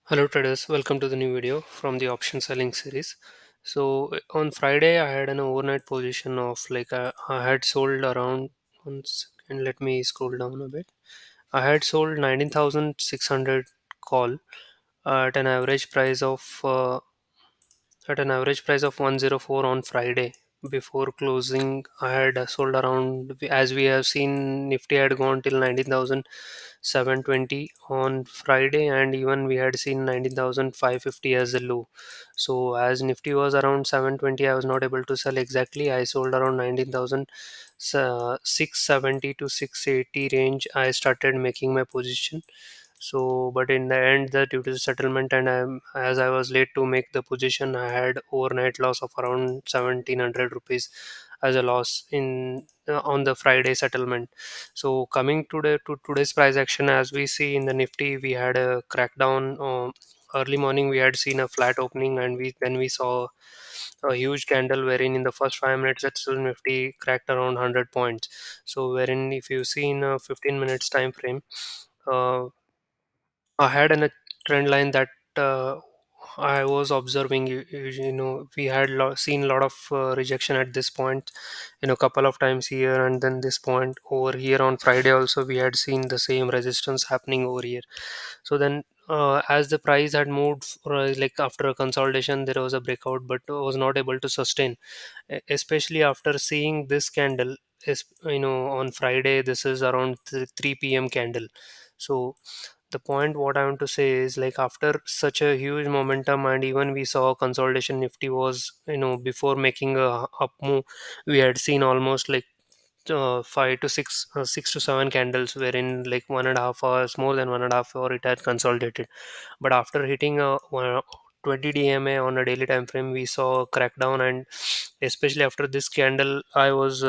Hello traders, welcome to the new video from the option selling series. On Friday I had an overnight position of I had sold around 1 second, let me scroll down a bit. I had sold 19,600 call at an average price of 104 on Friday. Before closing, I had sold around, as we have seen, Nifty had gone till 19,720 on Friday, and even we had seen 19,550 as a low. So, as Nifty was around 720, I was not able to sell exactly. I sold around 19,670 to 680 range. I started making my position. So but in the end, the due to the settlement, and as I was late to make the position, I had overnight loss of around 1700 rupees as a loss in on the Friday settlement. So coming today to today's price action, as we see in the Nifty, we had a crackdown. Early morning we had seen a flat opening, and we saw a huge candle wherein in the first 5 minutes itself Nifty cracked around 100 points. So wherein if you see in a 15 minutes time frame, uh, I had a trend line that I was observing. We had seen a lot of rejection at this point, couple of times here, and then this point over here on Friday also we had seen the same resistance happening over here. So then, as the price had moved, like after a consolidation, there was a breakout, but was not able to sustain, especially after seeing this candle. Is on Friday, this is around 3 p.m. candle. So the point what I want to say is, like, after such a huge momentum, and even we saw consolidation, Nifty was, before making a up move, we had seen almost like 6 to 7 candles, wherein like 1.5 hours, more than 1.5 hour, it had consolidated. But after hitting a 20 DMA on a daily time frame, we saw a crackdown, and especially after this candle, I was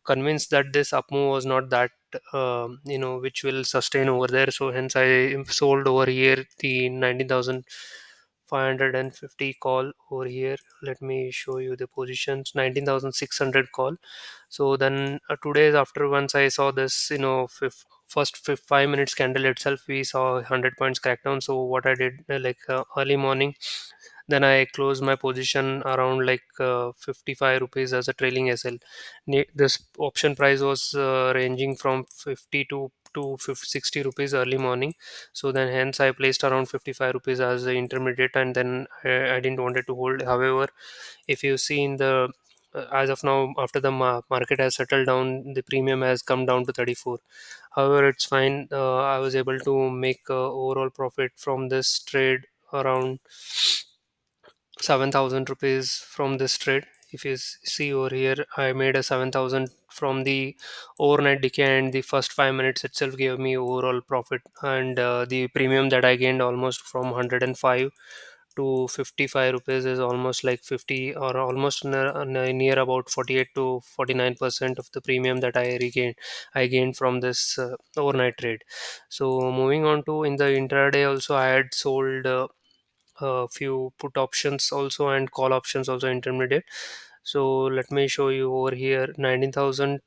convinced that this up move was not that which will sustain over there. So hence I sold over here the 19,550 call over here. Let me show you the positions. 19,600 call. So then 2 days after, once I saw this, first 5 minutes candle itself, we saw 100 points crackdown. So what I did, early morning, then I closed my position around 55 rupees as a trailing SL. This option price was ranging from 50 to 50, 60 rupees early morning. So then hence I placed around 55 rupees as the intermediate, and then I didn't want it to hold. However, if you see in the as of now, after the market has settled down, the premium has come down to 34. However, it's fine. I was able to make overall profit from this trade around 7,000 rupees from this trade. If you see over here, I made a 7,000 from the overnight decay, and the first 5 minutes itself gave me overall profit. And the premium that I gained almost from 105 to 55 rupees is almost like 50, or almost near about 48 to 49% of the premium that I gained from this overnight trade. So moving on to, in the intraday also, I had sold a few put options also and call options also, intermediate. So let me show you over here. 19,000.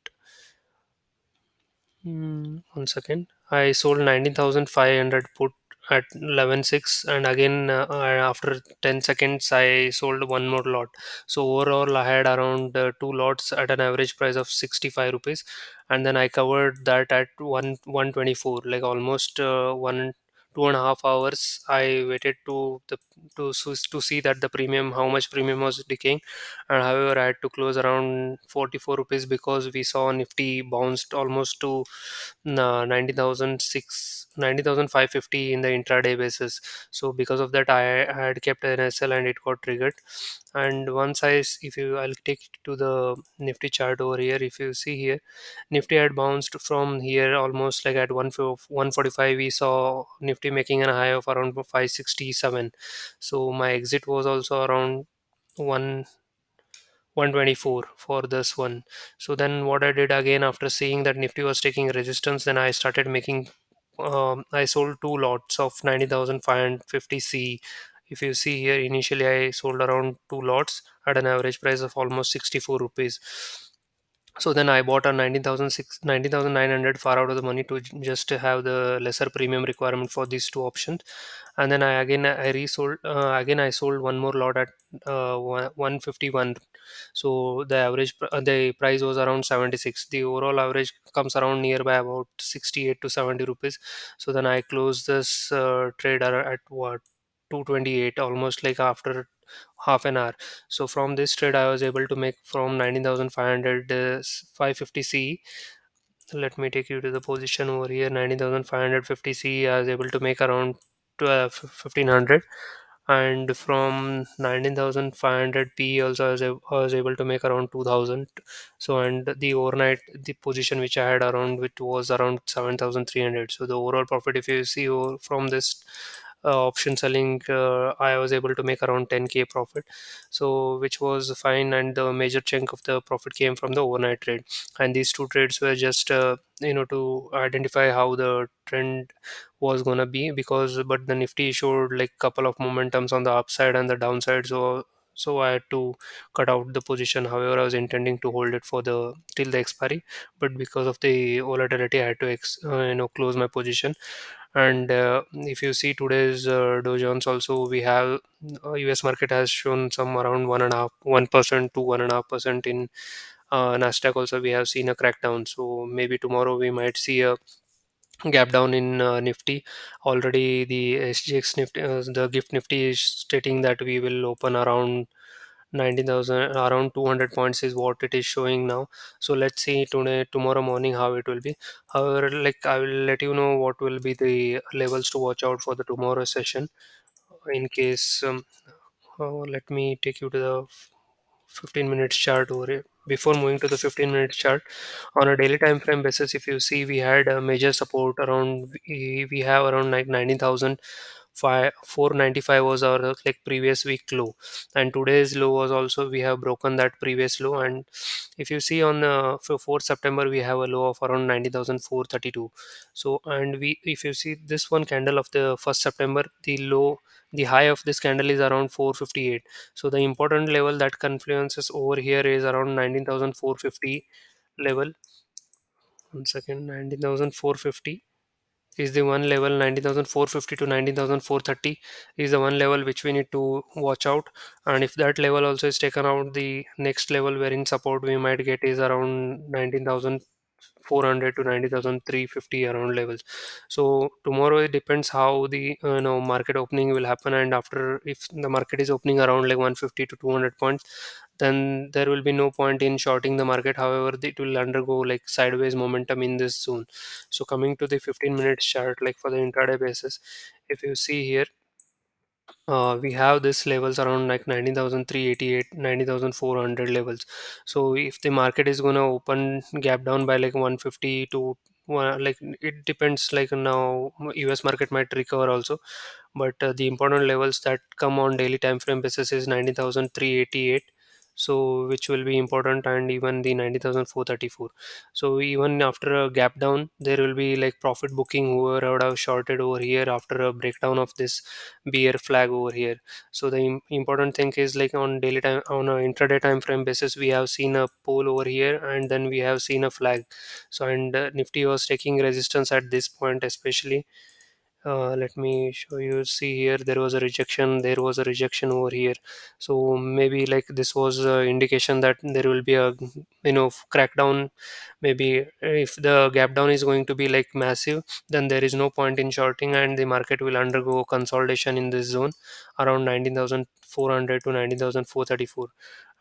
1 second. I sold 19,500 put at 11.6, and again, after 10 seconds I sold one more lot. So overall I had around two lots at an average price of 65 rupees, and then I covered that at 124, like almost 2.5 hours. I waited to see that the premium, how much premium was decaying. And however, I had to close around 44 rupees, because we saw Nifty bounced almost to 90,550 in the intraday basis. So because of that, I had kept an SL, and it got triggered. And if you, I'll take it to the Nifty chart over here. If you see here, Nifty had bounced from here almost like at 145. We saw Nifty making a high of around 567. So my exit was also around 1 124 for this one. So then what I did again, after seeing that Nifty was taking resistance, then I started making, I sold two lots of 90,550 C. If you see here, initially I sold around two lots at an average price of almost 64 rupees. So then I bought a 19,900 far out of the money to just to have the lesser premium requirement for these two options. And then I resold, again I sold one more lot at 151. So the price was around 76. The overall average comes around nearby about 68 to 70 rupees. So then I closed this trade at what, 228, almost like after half an hour. So from this trade I was able to make from 19,500 550 C. Let me take you to the position over here. 19,550 C I was able to make around 1500. And from 19,500 P also I was able to make around 2000. So and the overnight the position which I had around, which was around 7,300. So the overall profit, if you see from this option selling, I was able to make around 10k profit. So which was fine, and the major chunk of the profit came from the overnight trade. And these two trades were just to identify how the trend was gonna be, because but the Nifty showed like couple of momentums on the upside and the downside. So I had to cut out the position. However, I was intending to hold it for the till the expiry, but because of the volatility I had to close my position. And if you see today's Dow Jones also, we have US market has shown some around 1% to 1.5%. In Nasdaq also we have seen a crackdown. So maybe tomorrow we might see a gap down in Nifty. Already the SGX Nifty, the Gift Nifty is stating that we will open around 19,000, around 200 points is what it is showing now. So let's see tomorrow morning how it will be. However, like I will let you know what will be the levels to watch out for the tomorrow session. In case let me take you to the 15 minutes chart over here. Before moving to the 15 minutes chart, on a daily time frame basis, if you see, we had a major support around, we have around like 19,000 495 was our like previous week low, and today's low was also, we have broken that previous low. And if you see on for 4th September, we have a low of around 90,432. So and we, if you see this one candle of the 1st September, the high of this candle is around 458. So the important level that confluences over here is around 19,450 level. One second, 19,450 is the one level. 19,450 to 19,430 is the one level which we need to watch out. And if that level also is taken out, the next level wherein support we might get is around 19,400 to 90,350 around levels. So tomorrow it depends how the market opening will happen. And after, if the market is opening around like 150 to 200 points, then there will be no point in shorting the market. However, it will undergo like sideways momentum in this zone. So coming to the 15 minutes chart, like for the intraday basis, if you see here, we have this levels around like 19,388, 19,400 levels. So if the market is going to open gap down by like 150 to like it depends, like now US market might recover also. But the important levels that come on daily time frame basis is 19,388. So which will be important, and even the 90,434. So even after a gap down, there will be like profit booking whoever would have shorted over here after a breakdown of this bear flag over here. So the important thing is, like on daily time, on a intraday time frame basis, we have seen a pole over here, and then we have seen a flag. So and Nifty was taking resistance at this point especially. Let me show you. See here, there was a rejection, there was a rejection over here. So maybe like this was a indication that there will be a crackdown. Maybe if the gap down is going to be like massive, then there is no point in shorting, and the market will undergo consolidation in this zone around 19,400 to 19,434.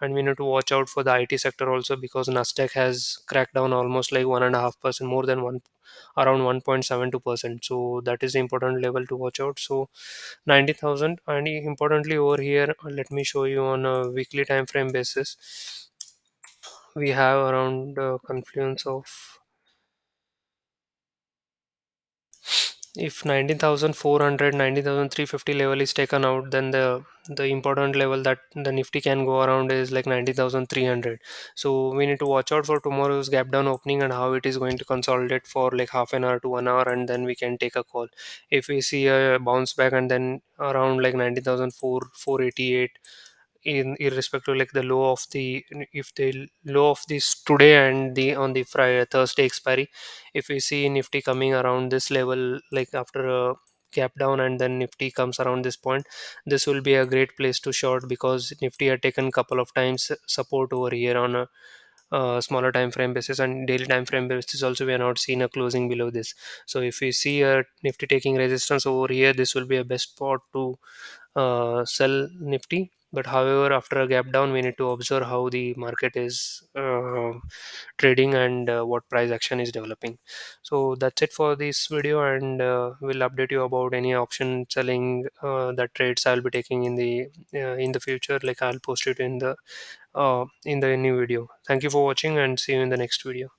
And we need to watch out for the IT sector also, because Nasdaq has cracked down almost like 1.5%, more than one, around 1.72%. So that is the important level to watch out. So 90,000. And importantly over here, let me show you on a weekly time frame basis, we have around confluence of, if 19,400, 19,350 level is taken out, then the important level that the Nifty can go around is like 90,300. So we need to watch out for tomorrow's gap down opening and how it is going to consolidate for like half an hour to 1 hour, and then we can take a call. If we see a bounce back and then around like 90,488, in irrespective like the low of the, if the low of this today and the on the Friday Thursday expiry, if we see Nifty coming around this level like after a gap down and then Nifty comes around this point, this will be a great place to short because Nifty had taken couple of times support over here on a smaller time frame basis, and daily time frame basis also we are not seeing a closing below this. So if we see a Nifty taking resistance over here, this will be a best spot to sell Nifty. But however, after a gap down, we need to observe how the market is trading and what price action is developing. So that's it for this video, and we'll update you about any option selling that trades I'll be taking in the future. Like I'll post it in the new video. Thank you for watching, and see you in the next video.